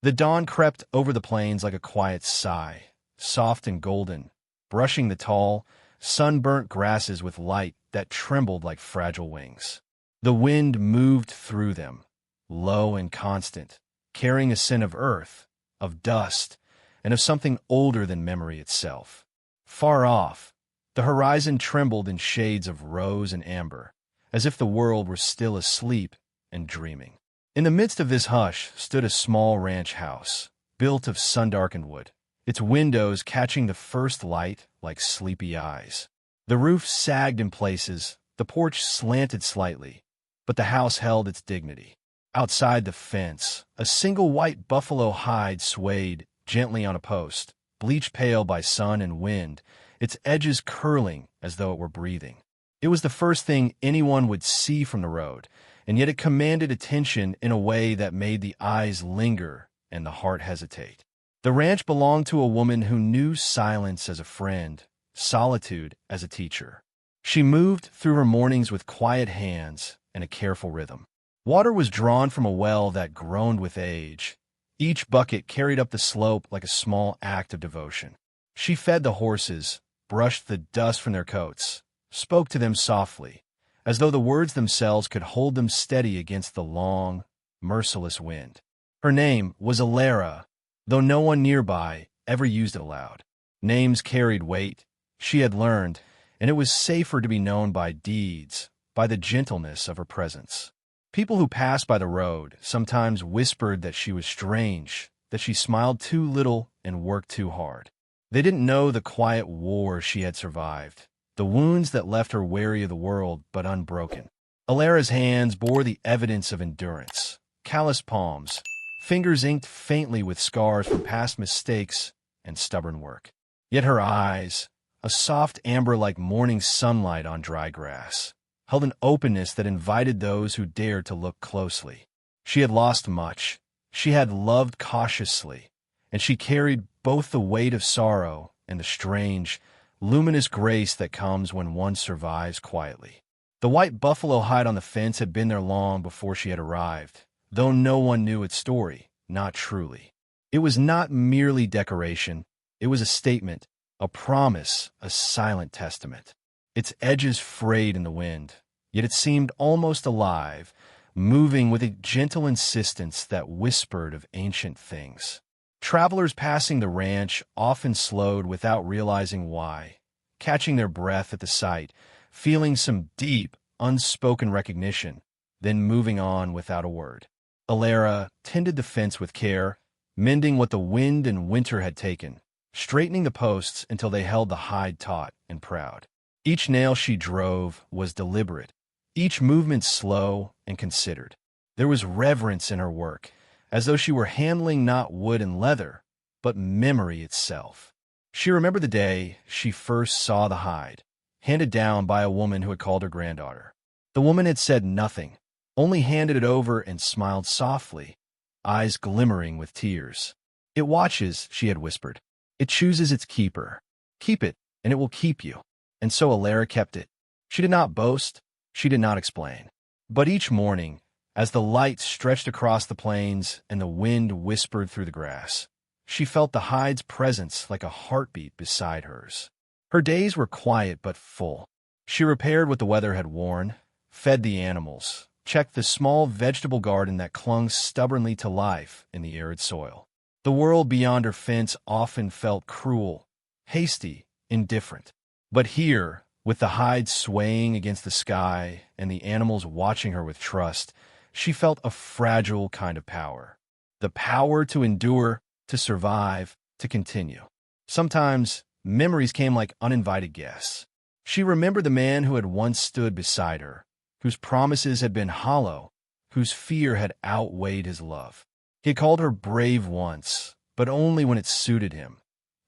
The dawn crept over the plains like a quiet sigh, soft and golden, brushing the tall, sunburnt grasses with light that trembled like fragile wings. The wind moved through them, low and constant, carrying a scent of earth, of dust, and of something older than memory itself. Far off, the horizon trembled in shades of rose and amber, as if the world were still asleep and dreaming. In the midst of this hush stood a small ranch house, built of sun-darkened wood, its windows catching the first light like sleepy eyes. The roof sagged in places, the porch slanted slightly, but the house held its dignity. Outside the fence, a single white buffalo hide swayed gently on a post, bleached pale by sun and wind, its edges curling as though it were breathing. It was the first thing anyone would see from the road, and yet it commanded attention in a way that made the eyes linger and the heart hesitate. The ranch belonged to a woman who knew silence as a friend, solitude as a teacher. She moved through her mornings with quiet hands and a careful rhythm. Water was drawn from a well that groaned with age. Each bucket carried up the slope like a small act of devotion. She fed the horses, brushed the dust from their coats, spoke to them softly, as though the words themselves could hold them steady against the long, merciless wind. Her name was Alara, though no one nearby ever used it aloud. Names carried weight, she had learned, and it was safer to be known by deeds, by the gentleness of her presence. People who passed by the road sometimes whispered that she was strange, that she smiled too little and worked too hard. They didn't know the quiet war she had survived, the wounds that left her wary of the world but unbroken. Alara's hands bore the evidence of endurance, calloused palms, fingers inked faintly with scars from past mistakes and stubborn work. Yet her eyes, a soft amber like morning sunlight on dry grass, held an openness that invited those who dared to look closely. She had lost much. She had loved cautiously, and she carried both the weight of sorrow and the strange, luminous grace that comes when one survives quietly. The white buffalo hide on the fence had been there long before she had arrived, though no one knew its story, not truly. It was not merely decoration. It was a statement, a promise, a silent testament. Its edges frayed in the wind, yet it seemed almost alive, moving with a gentle insistence that whispered of ancient things. Travelers passing the ranch often slowed without realizing why, catching their breath at the sight, feeling some deep, unspoken recognition, then moving on without a word. Alara tended the fence with care, mending what the wind and winter had taken, straightening the posts until they held the hide taut and proud. Each nail she drove was deliberate, each movement slow and considered. There was reverence in her work, as though she were handling not wood and leather, but memory itself. She remembered the day she first saw the hide, handed down by a woman who had called her granddaughter. The woman had said nothing, only handed it over and smiled softly, eyes glimmering with tears. "It watches," she had whispered. "It chooses its keeper. Keep it, and it will keep you." And so Alara kept it. She did not boast, she did not explain. But each morning, as the light stretched across the plains and the wind whispered through the grass, she felt the hide's presence like a heartbeat beside hers. Her days were quiet but full. She repaired what the weather had worn, fed the animals, checked the small vegetable garden that clung stubbornly to life in the arid soil. The world beyond her fence often felt cruel, hasty, indifferent. But here, with the hide swaying against the sky and the animals watching her with trust, she felt a fragile kind of power. The power to endure, to survive, to continue. Sometimes, memories came like uninvited guests. She remembered the man who had once stood beside her, whose promises had been hollow, whose fear had outweighed his love. He had called her brave once, but only when it suited him,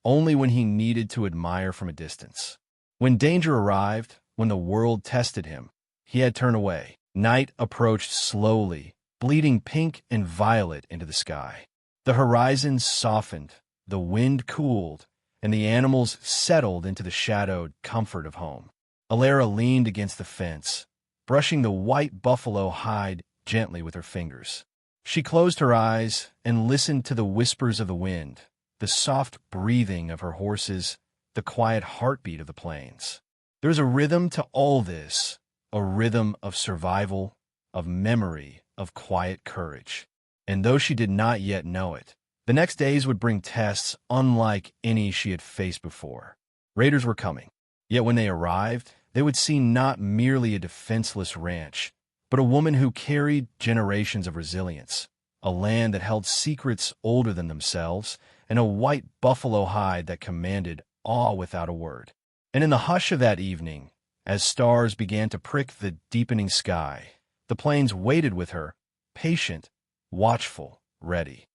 only when he needed to admire from a distance. When danger arrived, when the world tested him, he had turned away. Night approached slowly, bleeding pink and violet into the sky. The horizon softened, the wind cooled, and the animals settled into the shadowed comfort of home. Alara leaned against the fence, brushing the white buffalo hide gently with her fingers. She closed her eyes and listened to the whispers of the wind, the soft breathing of her horses, the quiet heartbeat of the plains. There's a rhythm to all this, a rhythm of survival, of memory, of quiet courage. And though she did not yet know it, the next days would bring tests unlike any she had faced before. Raiders were coming. Yet when they arrived, they would see not merely a defenseless ranch, but a woman who carried generations of resilience, a land that held secrets older than themselves, and a white buffalo hide that commanded awe without a word. And in the hush of that evening, as stars began to prick the deepening sky, the plains waited with her, patient, watchful, ready.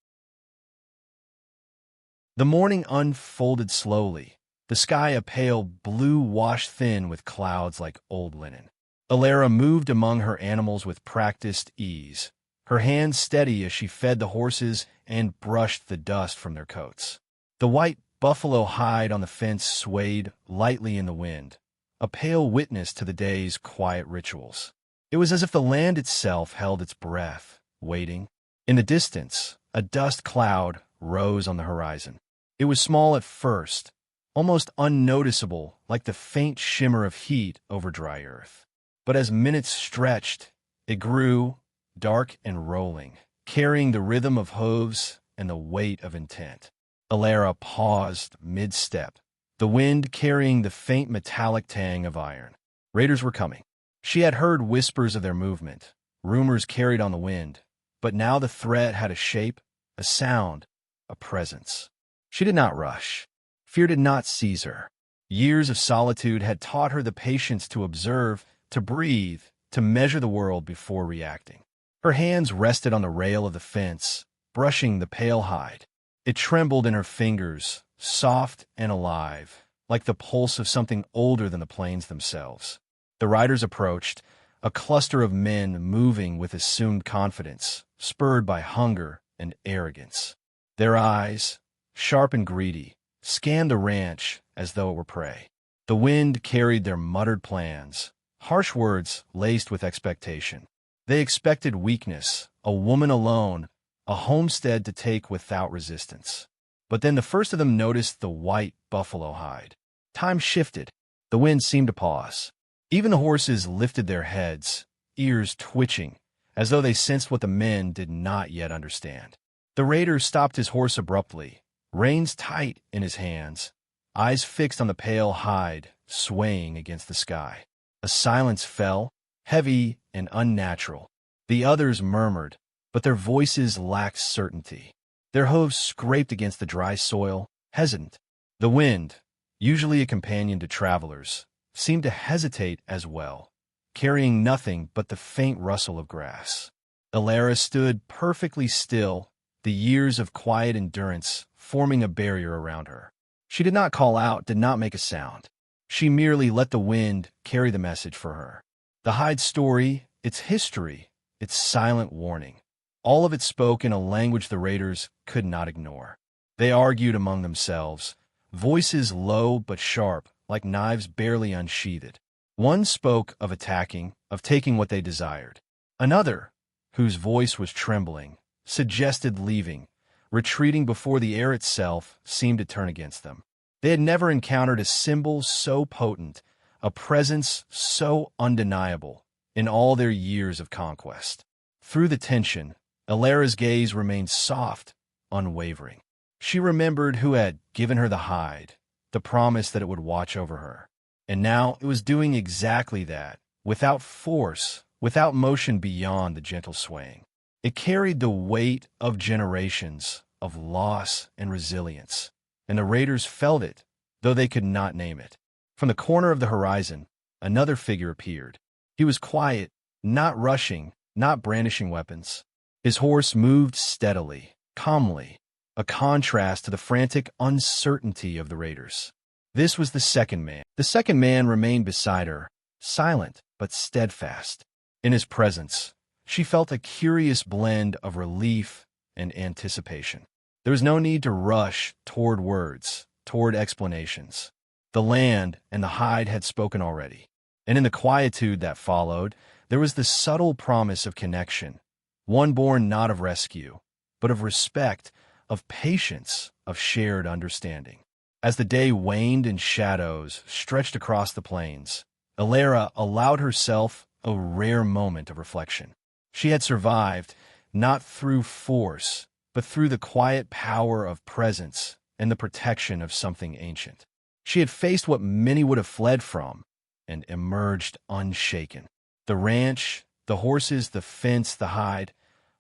The morning unfolded slowly, the sky a pale blue washed thin with clouds like old linen. Alara moved among her animals with practiced ease, her hands steady as she fed the horses and brushed the dust from their coats. The white buffalo hide on the fence swayed lightly in the wind, a pale witness to the day's quiet rituals. It was as if the land itself held its breath, waiting. In the distance, a dust cloud rose on the horizon. It was small at first, almost unnoticeable, like the faint shimmer of heat over dry earth. But as minutes stretched, it grew, dark and rolling, carrying the rhythm of hooves and the weight of intent. Alara paused mid-step, the wind carrying the faint metallic tang of iron. Raiders were coming. She had heard whispers of their movement, rumors carried on the wind, but now the threat had a shape, a sound, a presence. She did not rush. Fear did not seize her. Years of solitude had taught her the patience to observe, to breathe, to measure the world before reacting. Her hands rested on the rail of the fence, brushing the pale hide. It trembled in her fingers, soft and alive, like the pulse of something older than the plains themselves. The riders approached, a cluster of men moving with assumed confidence, spurred by hunger and arrogance. Their eyes, sharp and greedy, scanned the ranch as though it were prey. The wind carried their muttered plans, harsh words laced with expectation. They expected weakness, a woman alone, a homestead to take without resistance. But then the first of them noticed the white buffalo hide. Time shifted. The wind seemed to pause. Even the horses lifted their heads, ears twitching, as though they sensed what the men did not yet understand. The raider stopped his horse abruptly, reins tight in his hands, eyes fixed on the pale hide swaying against the sky. A silence fell, heavy and unnatural. The others murmured, but their voices lacked certainty. Their hooves scraped against the dry soil, hesitant. The wind, usually a companion to travelers, seemed to hesitate as well, carrying nothing but the faint rustle of grass. Alara stood perfectly still, the years of quiet endurance forming a barrier around her. She did not call out, did not make a sound. She merely let the wind carry the message for her. The hide's story, its history, its silent warning, all of it spoke in a language the raiders could not ignore. They argued among themselves, voices low but sharp, like knives barely unsheathed. One spoke of attacking, of taking what they desired. Another, whose voice was trembling, suggested leaving, retreating before the air itself seemed to turn against them. They had never encountered a symbol so potent, a presence so undeniable, in all their years of conquest. Through the tension, Alara's gaze remained soft, unwavering. She remembered who had given her the hide, the promise that it would watch over her. And now it was doing exactly that, without force, without motion beyond the gentle swaying. It carried the weight of generations of loss and resilience, and the raiders felt it, though they could not name it. From the corner of the horizon, another figure appeared. He was quiet, not rushing, not brandishing weapons. His horse moved steadily, calmly, a contrast to the frantic uncertainty of the raiders. This was the second man. The second man remained beside her, silent but steadfast. In his presence, she felt a curious blend of relief and anticipation. There was no need to rush toward words, toward explanations. The land and the hide had spoken already. And in the quietude that followed, there was the subtle promise of connection, one born not of rescue, but of respect, of patience, of shared understanding. As the day waned and shadows stretched across the plains, Alara allowed herself a rare moment of reflection. She had survived, not through force, but through the quiet power of presence and the protection of something ancient. She had faced what many would have fled from and emerged unshaken. The ranch, the horses, the fence, the hide,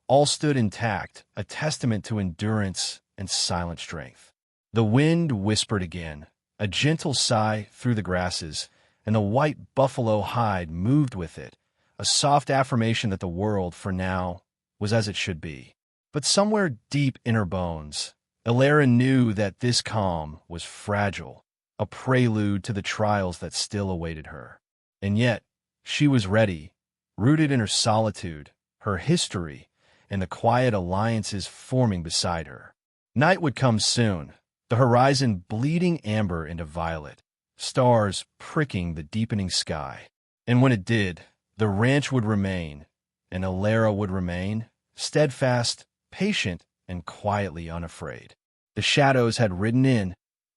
all stood intact, a testament to endurance and silent strength. The wind whispered again, a gentle sigh through the grasses, and the white buffalo hide moved with it, a soft affirmation that the world, for now, was as it should be. But somewhere deep in her bones, Alara knew that this calm was fragile, a prelude to the trials that still awaited her. And yet, she was ready, rooted in her solitude, her history, and the quiet alliances forming beside her. Night would come soon, the horizon bleeding amber into violet, stars pricking the deepening sky. And when it did, the ranch would remain, and Alara would remain, steadfast, patient, and quietly unafraid. The shadows had ridden in,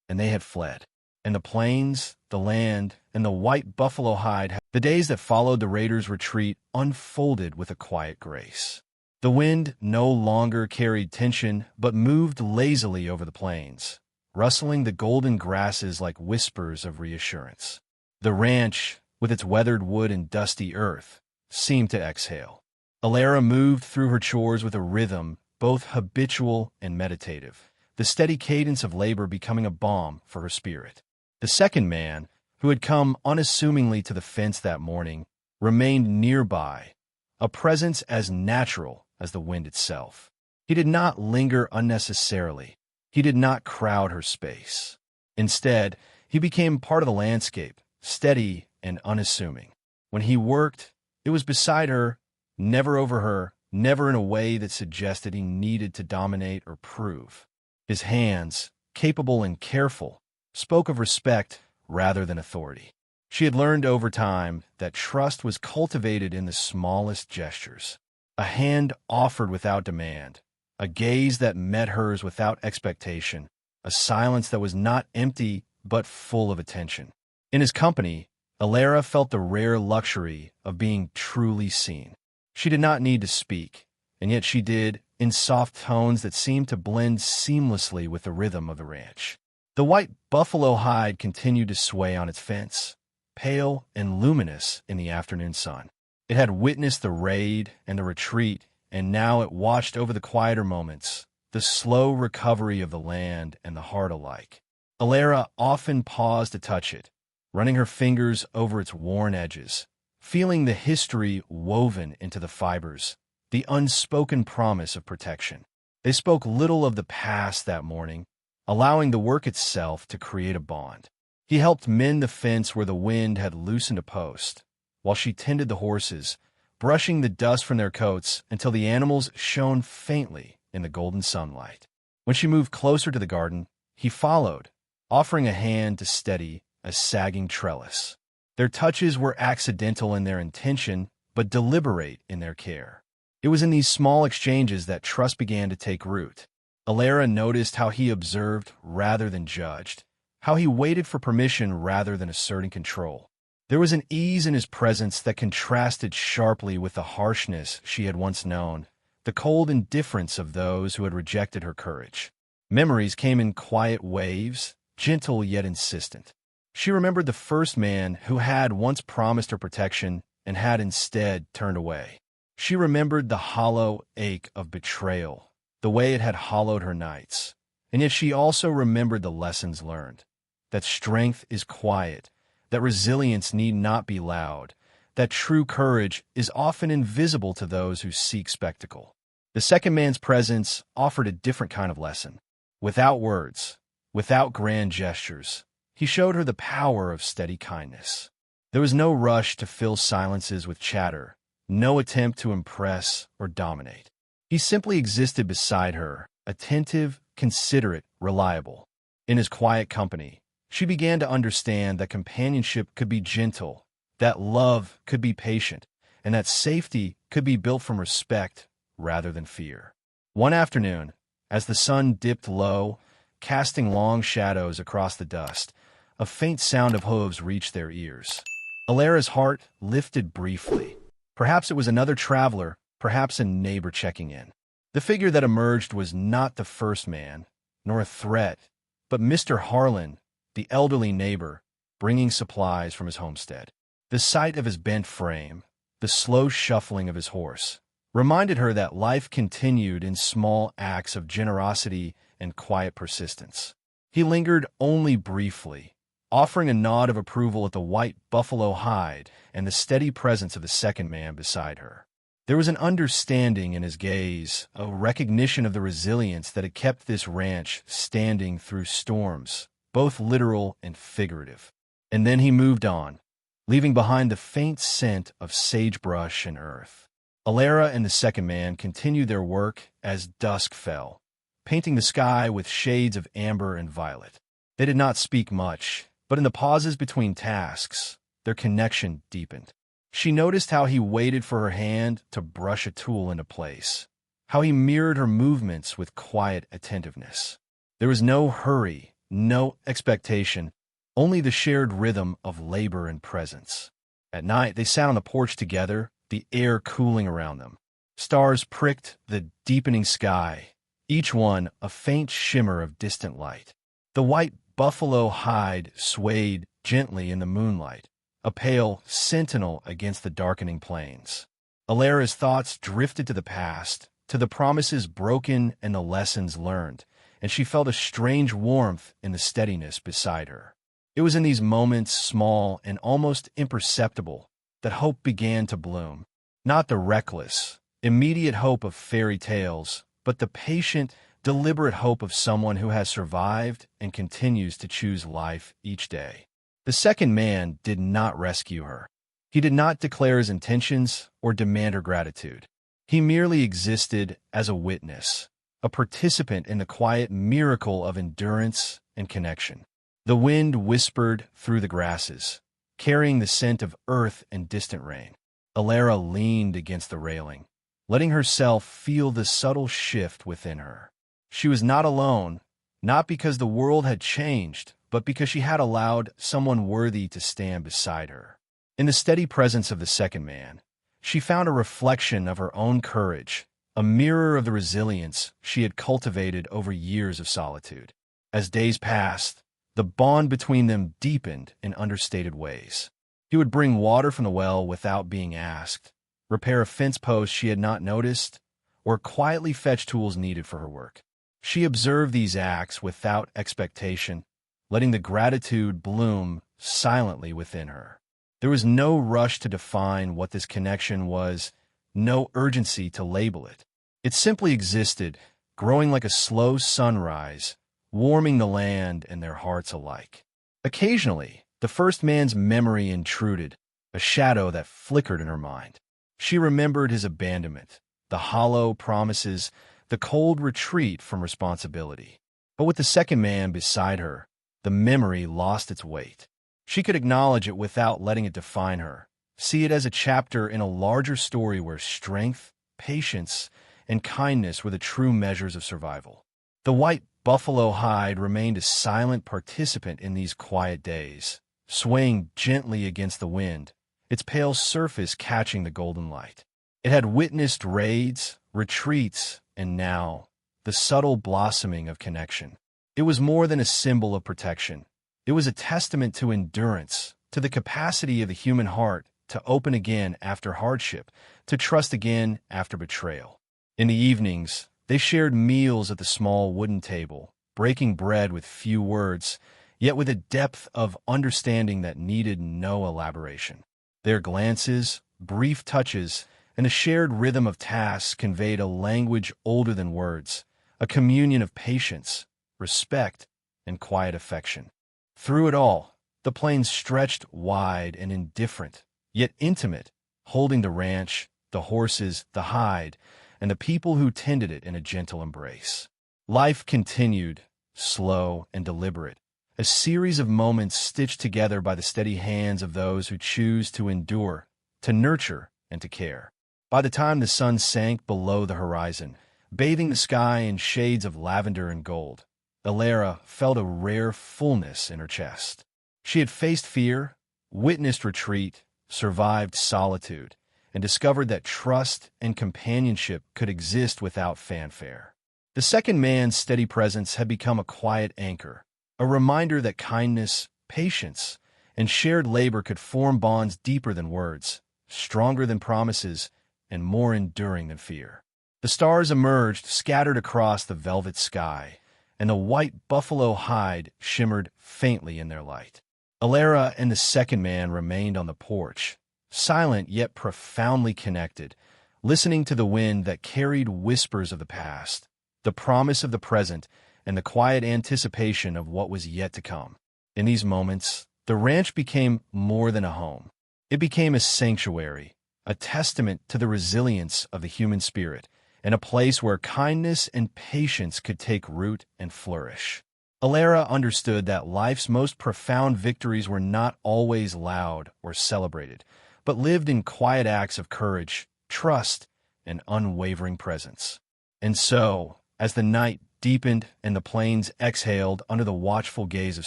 and they had fled. And the plains, the land, and the white buffalo hide, the days that followed the raiders' retreat unfolded with a quiet grace. The wind no longer carried tension, but moved lazily over the plains, rustling the golden grasses like whispers of reassurance. The ranch, with its weathered wood and dusty earth, seemed to exhale. Alara moved through her chores with a rhythm both habitual and meditative, the steady cadence of labor becoming a balm for her spirit. The second man, who had come unassumingly to the fence that morning, remained nearby, a presence as natural as the wind itself. He did not linger unnecessarily. He did not crowd her space. Instead, he became part of the landscape, steady and unassuming. When he worked, it was beside her, never over her, never in a way that suggested he needed to dominate or prove. His hands, capable and careful, spoke of respect rather than authority. She had learned over time that trust was cultivated in the smallest gestures. A hand offered without demand, a gaze that met hers without expectation, a silence that was not empty but full of attention. In his company, Alara felt the rare luxury of being truly seen. She did not need to speak, and yet she did, in soft tones that seemed to blend seamlessly with the rhythm of the ranch. The white buffalo hide continued to sway on its fence, pale and luminous in the afternoon sun. It had witnessed the raid and the retreat, and now it watched over the quieter moments, the slow recovery of the land and the heart alike. Alara often paused to touch it, running her fingers over its worn edges, feeling the history woven into the fibers, the unspoken promise of protection. They spoke little of the past that morning, allowing the work itself to create a bond. He helped mend the fence where the wind had loosened a post, while she tended the horses, brushing the dust from their coats until the animals shone faintly in the golden sunlight. When she moved closer to the garden, he followed, offering a hand to steady a sagging trellis. Their touches were accidental in their intention, but deliberate in their care. It was in these small exchanges that trust began to take root. Alara noticed how he observed rather than judged, how he waited for permission rather than asserting control. There was an ease in his presence that contrasted sharply with the harshness she had once known, the cold indifference of those who had rejected her courage. Memories came in quiet waves, gentle yet insistent. She remembered the first man who had once promised her protection and had instead turned away. She remembered the hollow ache of betrayal, the way it had hollowed her nights. And yet she also remembered the lessons learned, that strength is quiet, that resilience need not be loud, that true courage is often invisible to those who seek spectacle. The second man's presence offered a different kind of lesson. Without words, without grand gestures, he showed her the power of steady kindness. There was no rush to fill silences with chatter, no attempt to impress or dominate. He simply existed beside her, attentive, considerate, reliable. In his quiet company, she began to understand that companionship could be gentle, that love could be patient, and that safety could be built from respect rather than fear. One afternoon, as the sun dipped low, casting long shadows across the dust, a faint sound of hooves reached their ears. Alara's heart lifted briefly. Perhaps it was another traveler, perhaps a neighbor checking in. The figure that emerged was not the first man, nor a threat, but Mr. Harlan, the elderly neighbor, bringing supplies from his homestead. The sight of his bent frame, the slow shuffling of his horse, reminded her that life continued in small acts of generosity and quiet persistence. He lingered only briefly, offering a nod of approval at the white buffalo hide and the steady presence of the second man beside her. There was an understanding in his gaze, a recognition of the resilience that had kept this ranch standing through storms, both literal and figurative. And then he moved on, leaving behind the faint scent of sagebrush and earth. Alara and the second man continued their work as dusk fell, painting the sky with shades of amber and violet. They did not speak much, but in the pauses between tasks, their connection deepened. She noticed how he waited for her hand to brush a tool into place, how he mirrored her movements with quiet attentiveness. There was no hurry, no expectation, only the shared rhythm of labor and presence. At night, they sat on the porch together, the air cooling around them. Stars pricked the deepening sky, each one a faint shimmer of distant light. The white buffalo hide swayed gently in the moonlight, a pale sentinel against the darkening plains. Alara's thoughts drifted to the past, to the promises broken and the lessons learned, and she felt a strange warmth in the steadiness beside her. It was in these moments, small and almost imperceptible, that hope began to bloom. Not the reckless, immediate hope of fairy tales, but the patient, deliberate hope of someone who has survived and continues to choose life each day. The second man did not rescue her. He did not declare his intentions or demand her gratitude. He merely existed as a witness, a participant in the quiet miracle of endurance and connection. The wind whispered through the grasses, carrying the scent of earth and distant rain. Alara leaned against the railing, letting herself feel the subtle shift within her. She was not alone, not because the world had changed, but because she had allowed someone worthy to stand beside her. In the steady presence of the second man, she found a reflection of her own courage, a mirror of the resilience she had cultivated over years of solitude. As days passed, the bond between them deepened in understated ways. He would bring water from the well without being asked, repair a fence post she had not noticed, or quietly fetch tools needed for her work. She observed these acts without expectation, letting the gratitude bloom silently within her. There was no rush to define what this connection was, no urgency to label it. It simply existed, growing like a slow sunrise, warming the land and their hearts alike. Occasionally, the first man's memory intruded, a shadow that flickered in her mind. She remembered his abandonment, the hollow promises, the cold retreat from responsibility. But with the second man beside her, the memory lost its weight. She could acknowledge it without letting it define her, see it as a chapter in a larger story where strength, patience, and kindness were the true measures of survival. The white buffalo hide remained a silent participant in these quiet days, swaying gently against the wind, its pale surface catching the golden light. It had witnessed raids, retreats, and now, the subtle blossoming of connection. It was more than a symbol of protection. It was a testament to endurance, to the capacity of the human heart to open again after hardship, to trust again after betrayal. In the evenings, they shared meals at the small wooden table, breaking bread with few words, yet with a depth of understanding that needed no elaboration. Their glances, brief touches, and the shared rhythm of tasks conveyed a language older than words, a communion of patience, respect, and quiet affection. Through it all, the plains stretched wide and indifferent, yet intimate, holding the ranch, the horses, the hide, and the people who tended it in a gentle embrace. Life continued, slow and deliberate, a series of moments stitched together by the steady hands of those who choose to endure, to nurture, and to care. By the time the sun sank below the horizon, bathing the sky in shades of lavender and gold, Alara felt a rare fullness in her chest. She had faced fear, witnessed retreat, survived solitude, and discovered that trust and companionship could exist without fanfare. The second man's steady presence had become a quiet anchor, a reminder that kindness, patience, and shared labor could form bonds deeper than words, stronger than promises, and more enduring than fear. The stars emerged, scattered across the velvet sky, and the white buffalo hide shimmered faintly in their light. Alara and the second man remained on the porch, silent yet profoundly connected, listening to the wind that carried whispers of the past, the promise of the present, and the quiet anticipation of what was yet to come. In these moments, the ranch became more than a home. It became a sanctuary, a testament to the resilience of the human spirit, and a place where kindness and patience could take root and flourish. Alara understood that life's most profound victories were not always loud or celebrated, but lived in quiet acts of courage, trust, and unwavering presence. And so, as the night deepened and the plains exhaled under the watchful gaze of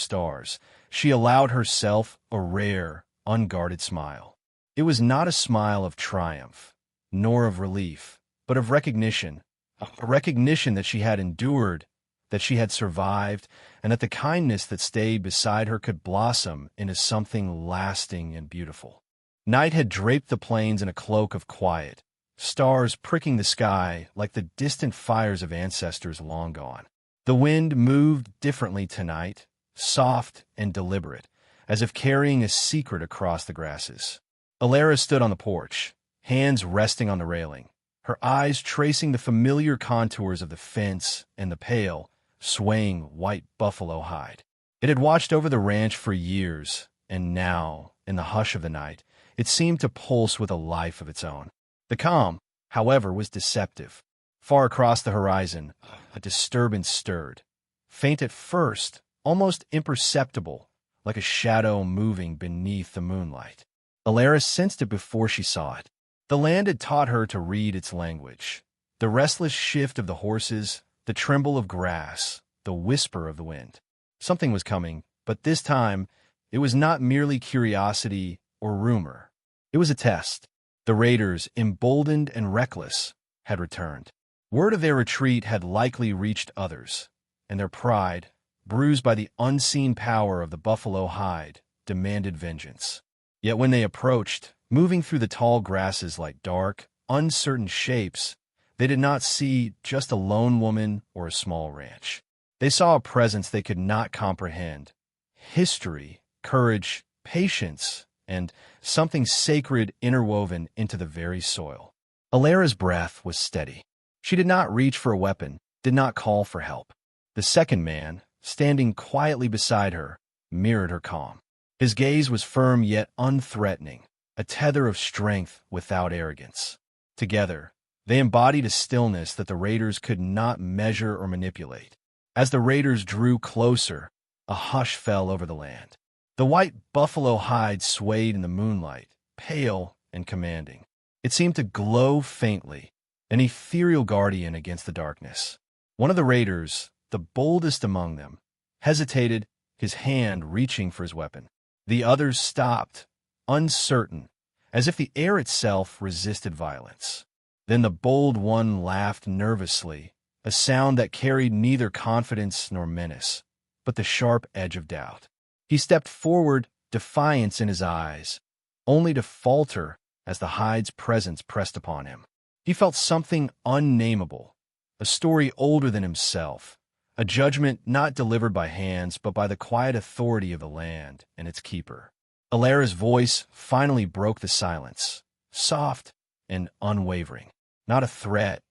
stars, she allowed herself a rare, unguarded smile. It was not a smile of triumph, nor of relief, but of recognition, a recognition that she had endured, that she had survived, and that the kindness that stayed beside her could blossom into something lasting and beautiful. Night had draped the plains in a cloak of quiet, stars pricking the sky like the distant fires of ancestors long gone. The wind moved differently tonight, soft and deliberate, as if carrying a secret across the grasses. Alara stood on the porch, hands resting on the railing, her eyes tracing the familiar contours of the fence and the pale, swaying white buffalo hide. It had watched over the ranch for years, and now, in the hush of the night, it seemed to pulse with a life of its own. The calm, however, was deceptive. Far across the horizon, a disturbance stirred. Faint at first, almost imperceptible, like a shadow moving beneath the moonlight. Alara sensed it before she saw it. The land had taught her to read its language. The restless shift of the horses, the tremble of grass, the whisper of the wind. Something was coming, but this time, it was not merely curiosity or rumor. It was a test. The raiders, emboldened and reckless, had returned. Word of their retreat had likely reached others, and their pride, bruised by the unseen power of the buffalo hide, demanded vengeance. Yet when they approached, moving through the tall grasses like dark, uncertain shapes, they did not see just a lone woman or a small ranch. They saw a presence they could not comprehend. History, courage, patience, and something sacred interwoven into the very soil. Alara's breath was steady. She did not reach for a weapon, did not call for help. The second man, standing quietly beside her, mirrored her calm. His gaze was firm yet unthreatening, a tether of strength without arrogance. Together, they embodied a stillness that the raiders could not measure or manipulate. As the raiders drew closer, a hush fell over the land. The white buffalo hide swayed in the moonlight, pale and commanding. It seemed to glow faintly, an ethereal guardian against the darkness. One of the raiders, the boldest among them, hesitated, his hand reaching for his weapon. The others stopped, uncertain, as if the air itself resisted violence. Then the bold one laughed nervously, a sound that carried neither confidence nor menace, but the sharp edge of doubt. He stepped forward, defiance in his eyes, only to falter as the hide's presence pressed upon him. He felt something unnameable, a story older than himself, a judgment not delivered by hands but by the quiet authority of the land and its keeper. Alara's voice finally broke the silence, soft and unwavering. Not a threat,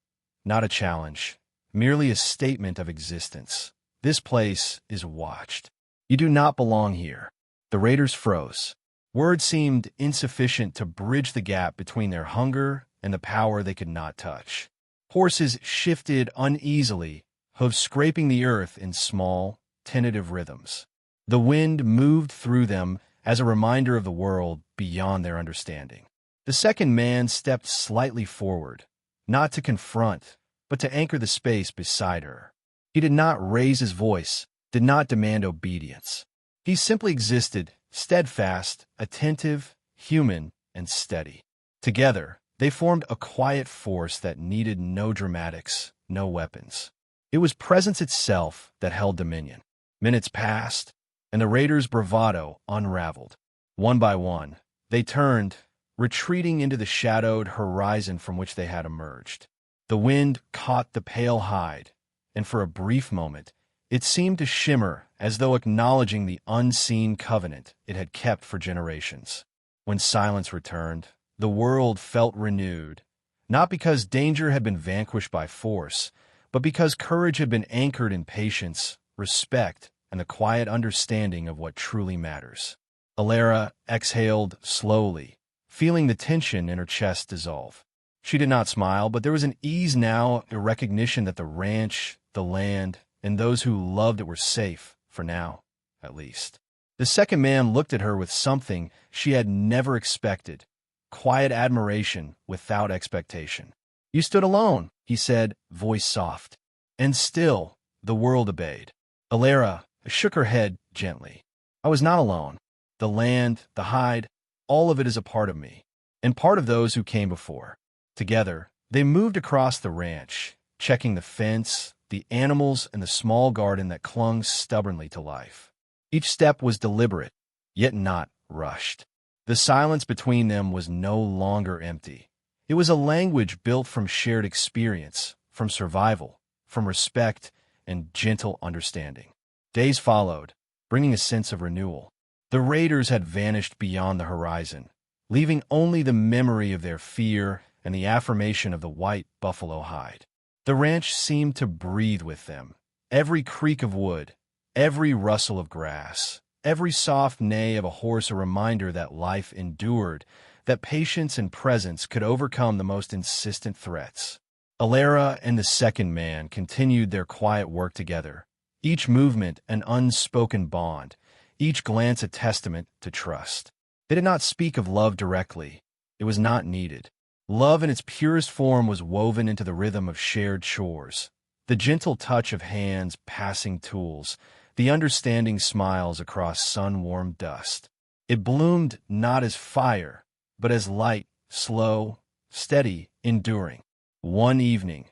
not a challenge, merely a statement of existence. This place is watched. You do not belong here. The raiders froze. Words seemed insufficient to bridge the gap between their hunger and the power they could not touch. Horses shifted uneasily, hooves scraping the earth in small, tentative rhythms. The wind moved through them as a reminder of the world beyond their understanding. The second man stepped slightly forward, not to confront, but to anchor the space beside her. He did not raise his voice, did not demand obedience. He simply existed, steadfast, attentive, human, and steady. Together, they formed a quiet force that needed no dramatics, no weapons. It was presence itself that held dominion. Minutes passed, and the raiders' bravado unraveled. One by one, they turned, retreating into the shadowed horizon from which they had emerged. The wind caught the pale hide, and for a brief moment, it seemed to shimmer as though acknowledging the unseen covenant it had kept for generations. When silence returned, the world felt renewed, not because danger had been vanquished by force, but because courage had been anchored in patience, respect, and the quiet understanding of what truly matters. Alara exhaled slowly, feeling the tension in her chest dissolve. She did not smile, but there was an ease now, a recognition that the ranch, the land, and those who loved it were safe, for now, at least. The second man looked at her with something she had never expected, quiet admiration without expectation. "You stood alone," he said, voice soft. And still, the world obeyed. Alara shook her head gently. "I was not alone. The land, the hide, all of it is a part of me, and part of those who came before." Together, they moved across the ranch, checking the fence, the animals, and the small garden that clung stubbornly to life. Each step was deliberate, yet not rushed. The silence between them was no longer empty. It was a language built from shared experience, from survival, from respect, and gentle understanding. Days followed, bringing a sense of renewal. The raiders had vanished beyond the horizon, leaving only the memory of their fear and the affirmation of the white buffalo hide. The ranch seemed to breathe with them. Every creak of wood, every rustle of grass, every soft neigh of a horse a reminder that life endured, that patience and presence could overcome the most insistent threats. Alara and the second man continued their quiet work together, each movement an unspoken bond, each glance a testament to trust. They did not speak of love directly. It was not needed. Love in its purest form was woven into the rhythm of shared chores, the gentle touch of hands passing tools, the understanding smiles across sun-warmed dust. It bloomed not as fire, but as light, slow, steady, enduring. One evening,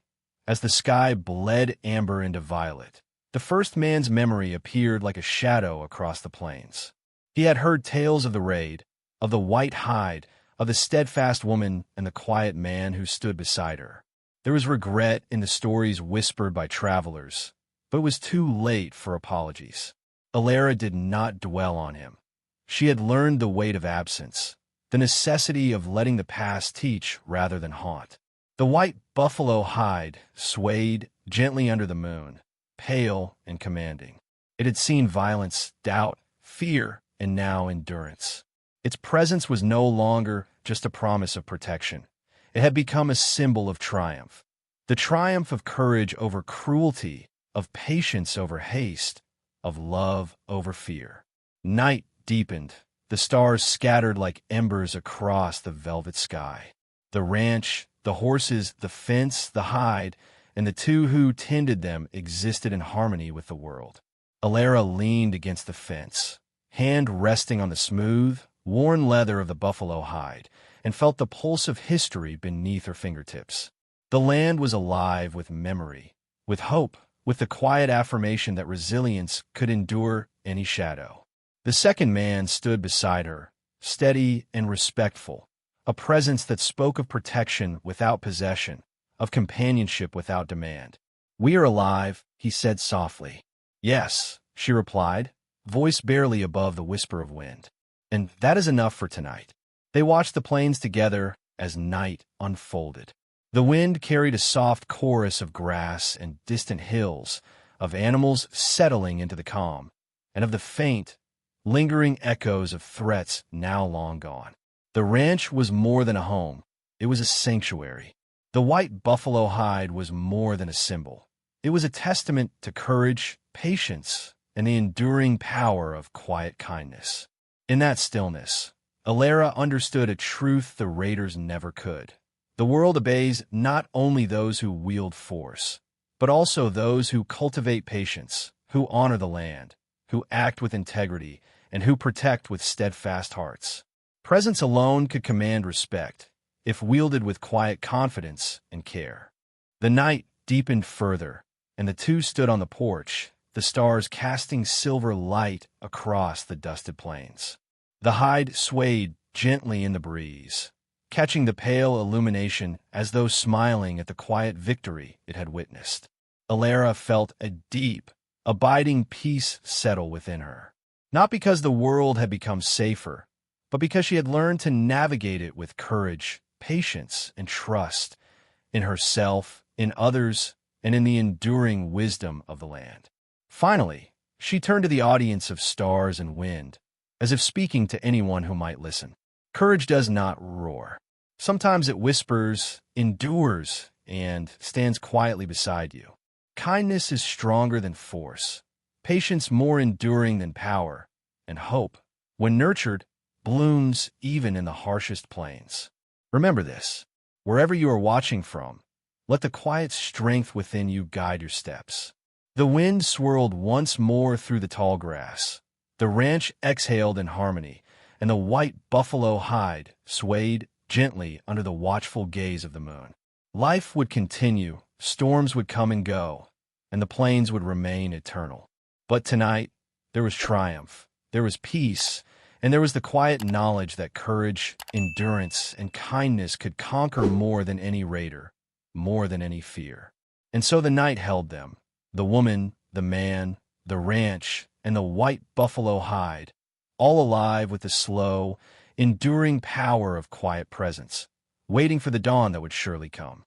as the sky bled amber into violet, the first man's memory appeared like a shadow across the plains. He had heard tales of the raid, of the white hide, of the steadfast woman and the quiet man who stood beside her. There was regret in the stories whispered by travelers, but it was too late for apologies. Alara did not dwell on him. She had learned the weight of absence, the necessity of letting the past teach rather than haunt. The white buffalo hide swayed gently under the moon, pale and commanding. It had seen violence, doubt, fear, and now endurance. Its presence was no longer just a promise of protection. It had become a symbol of triumph. The triumph of courage over cruelty, of patience over haste, of love over fear. Night deepened. The stars scattered like embers across the velvet sky. The ranch, the horses, the fence, the hide, and the two who tended them existed in harmony with the world. Alara leaned against the fence, hand resting on the smooth, worn leather of the buffalo hide, and felt the pulse of history beneath her fingertips. The land was alive with memory, with hope, with the quiet affirmation that resilience could endure any shadow. The second man stood beside her, steady and respectful, a presence that spoke of protection without possession, of companionship without demand. "We are alive," he said softly. "Yes," she replied, voice barely above the whisper of wind. "And that is enough for tonight." They watched the plains together as night unfolded. The wind carried a soft chorus of grass and distant hills, of animals settling into the calm, and of the faint, lingering echoes of threats now long gone. The ranch was more than a home. It was a sanctuary. The white buffalo hide was more than a symbol. It was a testament to courage, patience, and the enduring power of quiet kindness. In that stillness, Alara understood a truth the raiders never could. The world obeys not only those who wield force, but also those who cultivate patience, who honor the land, who act with integrity, and who protect with steadfast hearts. Presence alone could command respect, if wielded with quiet confidence and care. The night deepened further, and the two stood on the porch, the stars casting silver light across the dusted plains. The hide swayed gently in the breeze, catching the pale illumination as though smiling at the quiet victory it had witnessed. Alara felt a deep, abiding peace settle within her. Not because the world had become safer, but because she had learned to navigate it with courage, patience, and trust in herself, in others, and in the enduring wisdom of the land. Finally, she turned to the audience of stars and wind, as if speaking to anyone who might listen. Courage does not roar. Sometimes it whispers, endures, and stands quietly beside you. Kindness is stronger than force, patience more enduring than power, and hope, when nurtured, blooms even in the harshest plains. Remember this. Wherever you are watching from, let the quiet strength within you guide your steps. The wind swirled once more through the tall grass. The ranch exhaled in harmony, and the white buffalo hide swayed gently under the watchful gaze of the moon. Life would continue, storms would come and go, and the plains would remain eternal. But tonight, there was triumph, there was peace, and there was the quiet knowledge that courage, endurance, and kindness could conquer more than any raider, more than any fear. And so the night held them, the woman, the man, the ranch, and the white buffalo hide, all alive with the slow, enduring power of quiet presence, waiting for the dawn that would surely come.